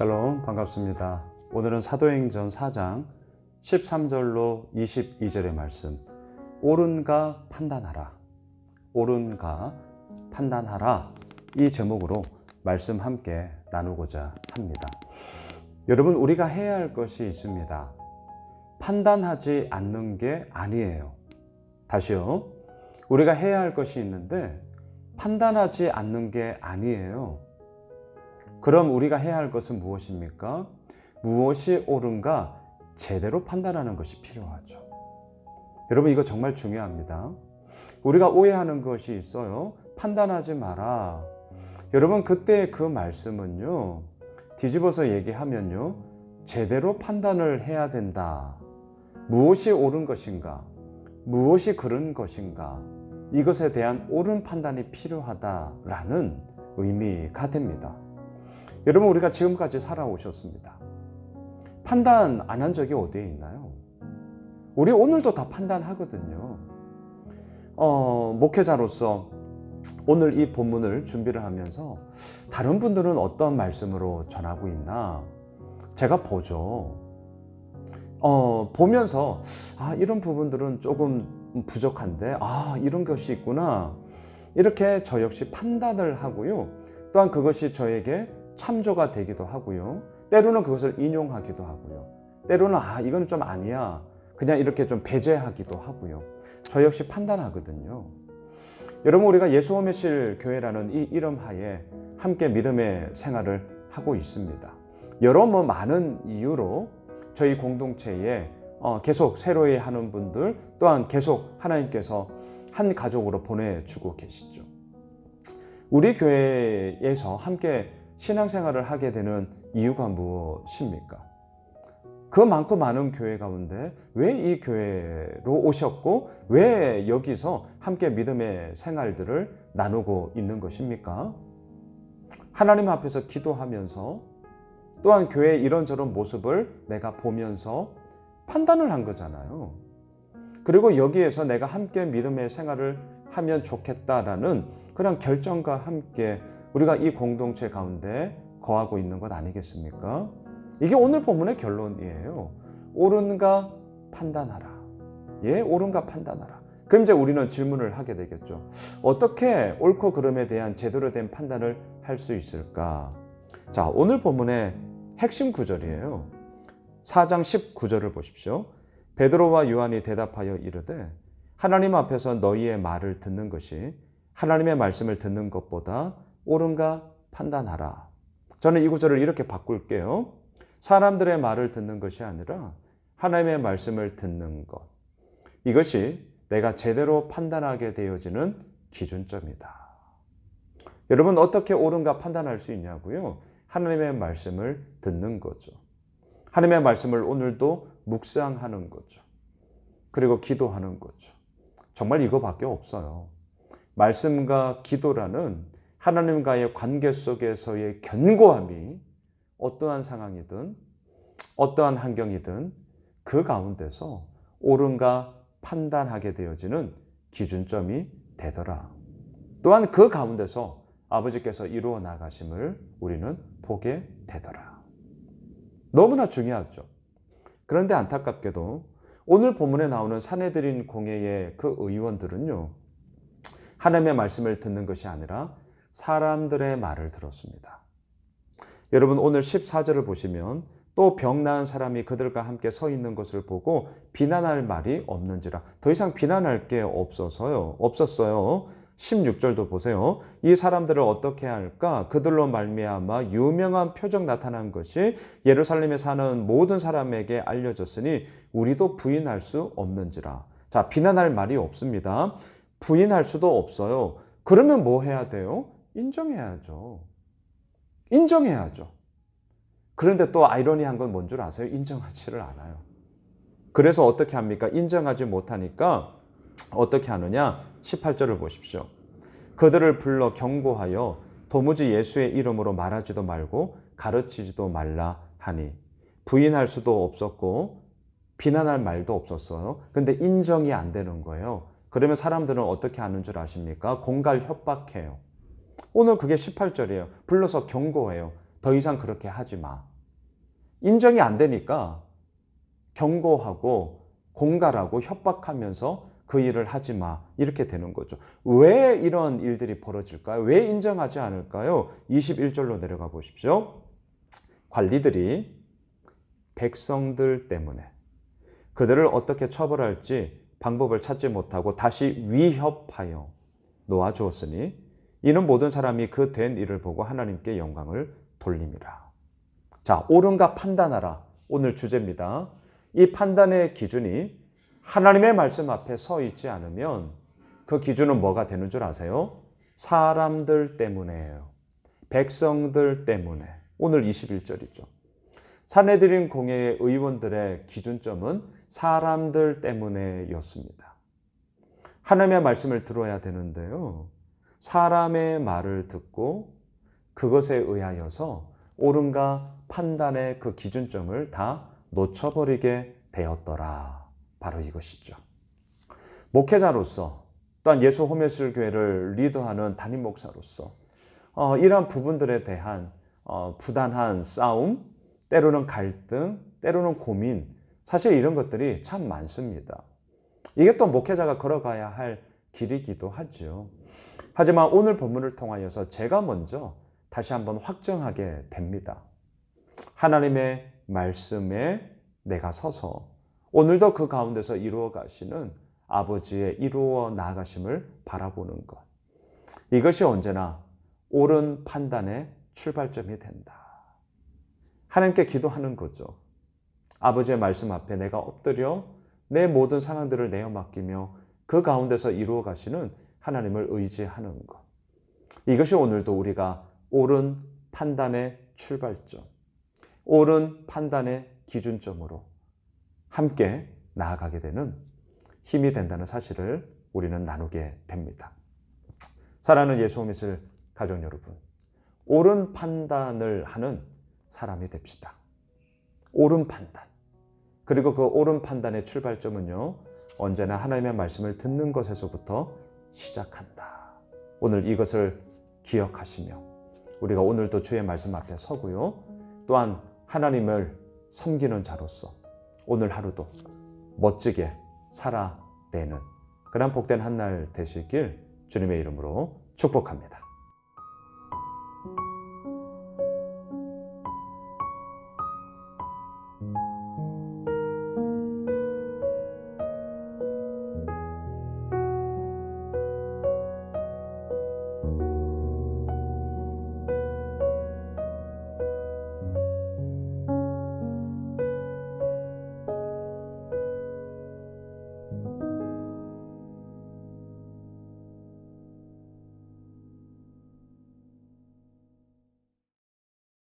샬롬, 반갑습니다. 오늘은 사도행전 4장 13절로 22절의 말씀, 옳은가 판단하라, 옳은가 판단하라, 이 제목으로 말씀 함께 나누고자 합니다. 여러분, 우리가 해야 할 것이 있습니다. 판단하지 않는 게 아니에요. 다시요. 우리가 해야 할 것이 있는데 판단하지 않는 게 아니에요. 그럼 우리가 해야 할 것은 무엇입니까? 무엇이 옳은가 제대로 판단하는 것이 필요하죠. 여러분, 이거 정말 중요합니다. 우리가 오해하는 것이 있어요. 판단하지 마라. 여러분, 그때 그 말씀은요, 뒤집어서 얘기하면요, 제대로 판단을 해야 된다. 무엇이 옳은 것인가? 무엇이 그른 것인가? 이것에 대한 옳은 판단이 필요하다라는 의미가 됩니다. 여러분, 우리가 지금까지 살아오셨습니다. 판단 안 한 적이 어디에 있나요? 우리 오늘도 다 판단하거든요. 목회자로서 오늘 이 본문을 준비를 하면서 다른 분들은 어떤 말씀으로 전하고 있나 제가 보죠. 보면서 이런 부분들은 조금 부족한데 이런 것이 있구나, 이렇게 저 역시 판단을 하고요. 또한 그것이 저에게 참조가 되기도 하고요. 때로는 그것을 인용하기도 하고요. 때로는 이건 좀 아니야, 그냥 이렇게 좀 배제하기도 하고요. 저 역시 판단하거든요. 여러분, 우리가 예수오메실 교회라는 이 이름 하에 함께 믿음의 생활을 하고 있습니다. 여러 많은 이유로 저희 공동체에 계속 새로이 하는 분들, 또한 계속 하나님께서 한 가족으로 보내주고 계시죠. 우리 교회에서 함께 신앙생활을 하게 되는 이유가 무엇입니까? 그 많고 많은 교회 가운데 왜 이 교회로 오셨고 왜 여기서 함께 믿음의 생활들을 나누고 있는 것입니까? 하나님 앞에서 기도하면서 또한 교회의 이런저런 모습을 내가 보면서 판단을 한 거잖아요. 그리고 여기에서 내가 함께 믿음의 생활을 하면 좋겠다라는 그런 결정과 함께 우리가 이 공동체 가운데 거하고 있는 것 아니겠습니까? 이게 오늘 본문의 결론이에요. 옳은가 판단하라. 예, 옳은가 판단하라. 그럼 이제 우리는 질문을 하게 되겠죠. 어떻게 옳고 그름에 대한 제대로 된 판단을 할 수 있을까? 자, 오늘 본문의 핵심 구절이에요. 4장 19절을 보십시오. 베드로와 요한이 대답하여 이르되 하나님 앞에서 너희의 말을 듣는 것이 하나님의 말씀을 듣는 것보다 옳은가 판단하라. 저는 이 구절을 이렇게 바꿀게요. 사람들의 말을 듣는 것이 아니라 하나님의 말씀을 듣는 것. 이것이 내가 제대로 판단하게 되어지는 기준점이다. 여러분, 어떻게 옳은가 판단할 수 있냐고요? 하나님의 말씀을 듣는 거죠. 하나님의 말씀을 오늘도 묵상하는 거죠. 그리고 기도하는 거죠. 정말 이거밖에 없어요. 말씀과 기도라는 하나님과의 관계 속에서의 견고함이 어떠한 상황이든 어떠한 환경이든 그 가운데서 옳은가 판단하게 되어지는 기준점이 되더라. 또한 그 가운데서 아버지께서 이루어 나가심을 우리는 보게 되더라. 너무나 중요하죠. 그런데 안타깝게도 오늘 본문에 나오는 산헤드린 공회의 그 의원들은요, 하나님의 말씀을 듣는 것이 아니라 사람들의 말을 들었습니다. 여러분, 오늘 14절을 보시면 또 병 나은 사람이 그들과 함께 서 있는 것을 보고 비난할 말이 없는지라. 더 이상 비난할 게 없었어요. 16절도 보세요. 이 사람들을 어떻게 할까? 그들로 말미암아 유명한 표적 나타난 것이 예루살렘에 사는 모든 사람에게 알려졌으니 우리도 부인할 수 없는지라. 자, 비난할 말이 없습니다. 부인할 수도 없어요. 그러면 뭐 해야 돼요? 인정해야죠. 인정해야죠. 그런데 또 아이러니한 건 뭔 줄 아세요? 인정하지를 않아요. 그래서 어떻게 합니까? 인정하지 못하니까 어떻게 하느냐? 18절을 보십시오. 그들을 불러 경고하여 도무지 예수의 이름으로 말하지도 말고 가르치지도 말라 하니. 부인할 수도 없었고 비난할 말도 없었어요. 근데 인정이 안 되는 거예요. 그러면 사람들은 어떻게 하는 줄 아십니까? 공갈 협박해요. 오늘 그게 18절이에요. 불러서 경고해요. 더 이상 그렇게 하지 마. 인정이 안 되니까 경고하고 공갈하고 협박하면서 그 일을 하지 마. 이렇게 되는 거죠. 왜 이런 일들이 벌어질까요? 왜 인정하지 않을까요? 21절로 내려가 보십시오. 관리들이 백성들 때문에 그들을 어떻게 처벌할지 방법을 찾지 못하고 다시 위협하여 놓아주었으니 이는 모든 사람이 그 된 일을 보고 하나님께 영광을 돌림이라. 자, 옳은가 판단하라. 오늘 주제입니다. 이 판단의 기준이 하나님의 말씀 앞에 서 있지 않으면 그 기준은 뭐가 되는 줄 아세요? 사람들 때문에예요. 백성들 때문에. 오늘 21절이죠. 산헤드린 공회의 의원들의 기준점은 사람들 때문에였습니다. 하나님의 말씀을 들어야 되는데요. 사람의 말을 듣고 그것에 의하여서 옳은가 판단의 그 기준점을 다 놓쳐버리게 되었더라. 바로 이것이죠. 목회자로서 또한 예수 호메슬 교회를 리더하는 담임 목사로서 이러한 부분들에 대한 부단한 싸움, 때로는 갈등, 때로는 고민, 사실 이런 것들이 참 많습니다. 이게 또 목회자가 걸어가야 할 길이기도 하죠. 하지만 오늘 본문을 통하여서 제가 먼저 다시 한번 확정하게 됩니다. 하나님의 말씀에 내가 서서 오늘도 그 가운데서 이루어 가시는 아버지의 이루어 나아가심을 바라보는 것. 이것이 언제나 옳은 판단의 출발점이 된다. 하나님께 기도하는 거죠. 아버지의 말씀 앞에 내가 엎드려 내 모든 상황들을 내어 맡기며 그 가운데서 이루어 가시는 하나님을 의지하는 것. 이것이 오늘도 우리가 옳은 판단의 출발점, 옳은 판단의 기준점으로 함께 나아가게 되는 힘이 된다는 사실을 우리는 나누게 됩니다. 사랑하는 예수 믿을 가족 여러분, 옳은 판단을 하는 사람이 됩시다. 옳은 판단. 그리고 그 옳은 판단의 출발점은요, 언제나 하나님의 말씀을 듣는 것에서부터 시작한다. 오늘 이것을 기억하시며 우리가 오늘도 주의 말씀 앞에 서고요. 또한 하나님을 섬기는 자로서 오늘 하루도 멋지게 살아내는 그런 복된 한 날 되시길 주님의 이름으로 축복합니다.